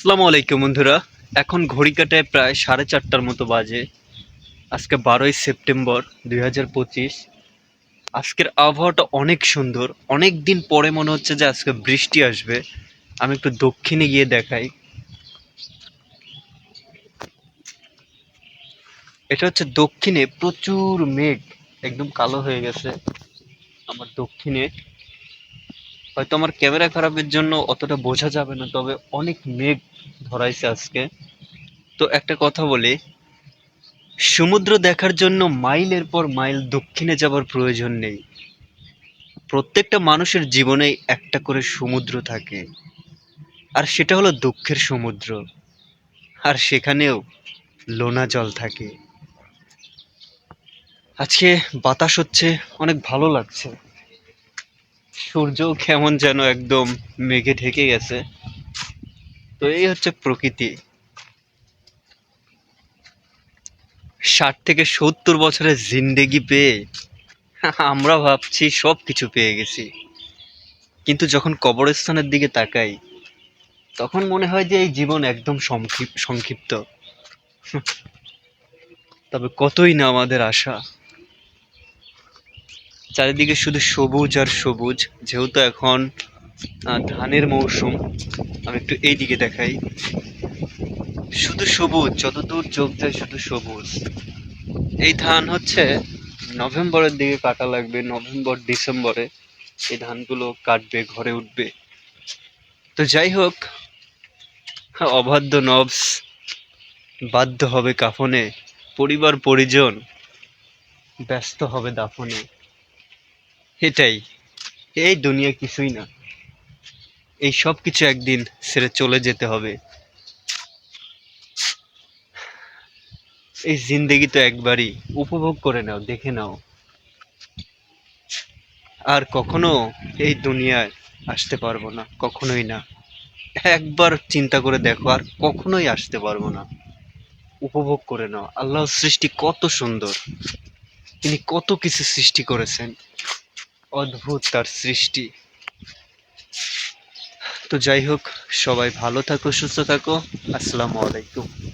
আসসালামু আলাইকুম বন্ধুরা। এখন ঘড়ি কাটায় প্রায় 4:30টার মতো বাজে। আজকে 12ই সেপ্টেম্বর 2025। আজকের আবহাওয়াটা অনেক সুন্দর। অনেক দিন পরে মনে হচ্ছে যে আজকে বৃষ্টি আসবে। আমি একটু দক্ষিণে গিয়ে দেখাই। এটা হচ্ছে দক্ষিণে প্রচুর মেঘ, একদম কালো হয়ে গেছে আমার দক্ষিণে। হয়তো আমার ক্যামেরা খারাপের জন্য অতটা বোঝা যাবে না, তবে অনেক মেঘ ধরাইছে আজকে। তো একটা কথা বলি, সমুদ্র দেখার জন্য মাইলের পর মাইল দক্ষিণে যাবার প্রয়োজন নেই। প্রত্যেকটা মানুষের জীবনেই একটা করে সমুদ্র থাকে, আর সেটা হলো দুঃখের সমুদ্র। আর সেখানেও লোনা জল থাকে। আজকে বাতাস হচ্ছে, অনেক ভালো লাগছে। সূর্য কেমন যেন একদম মেঘে ঢেকে গেছে। তো এই হচ্ছে প্রকৃতি। 60 থেকে 70 বছরের জিন্দেগি পেয়ে আমরা ভাবছি সব কিছু পেয়ে গেছি, কিন্তু যখন কবরস্থানের দিকে তাকাই তখন মনে হয় যে এই জীবন একদম সংক্ষিপ্ত। তবে কতই না আমাদের আশা। চারিদিকে শুধু সবুজ আর সবুজ। যেহেতু এখন ধানের মৌসুম, আমি একটু এই দিকে দেখাই। শুধু সবুজ, যতদূর চোখ যায় শুধু সবুজ। এই ধান হচ্ছে নভেম্বরের দিকে কাটা লাগবে, নভেম্বর ডিসেম্বরে এই ধানগুলো কাটবে, ঘরে উঠবে। তো যাই হোক, অবাধ্য নবস বাধ্য হবে কাফনে, পরিবার পরিজন ব্যস্ত হবে দাফনে। এটাই, এই দুনিয়া কিছুই না। এই সব কিছু একদিন ছেড়ে চলে যেতে হবে। এই জিন্দেগি তো একবারই, উপভোগ করে নাও, দেখে নাও। আর কখনো এই দুনিয়ায় আসতে পারবো না, কখনোই না। একবার চিন্তা করে দেখো, আর কখনোই আসতে পারবো না। উপভোগ করে নাও। আল্লাহর সৃষ্টি কত সুন্দর, তিনি কত কিছু সৃষ্টি করেছেন। অদ্ভুত তার সৃষ্টি। তো যাই হোক, সবাই ভালো থাকো, সুস্থ থাকো। আসসালামু আলাইকুম।